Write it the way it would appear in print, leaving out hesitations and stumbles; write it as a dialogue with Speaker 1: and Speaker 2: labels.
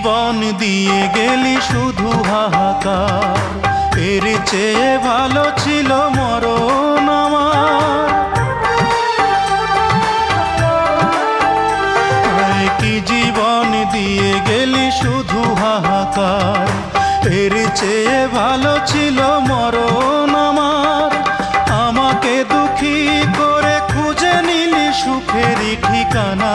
Speaker 1: জীবন দিয়ে গেলি শুধু হাহাকার, এর চেয়ে ভালো ছিল মরণ আমার। কি জীবন দিয়ে গেলি শুধু হাহাকার, এর চেয়ে ভালো ছিল মরণ আমার। আমাকে দুঃখী করে খুঁজে নিলি সুখেরই ঠিকানা।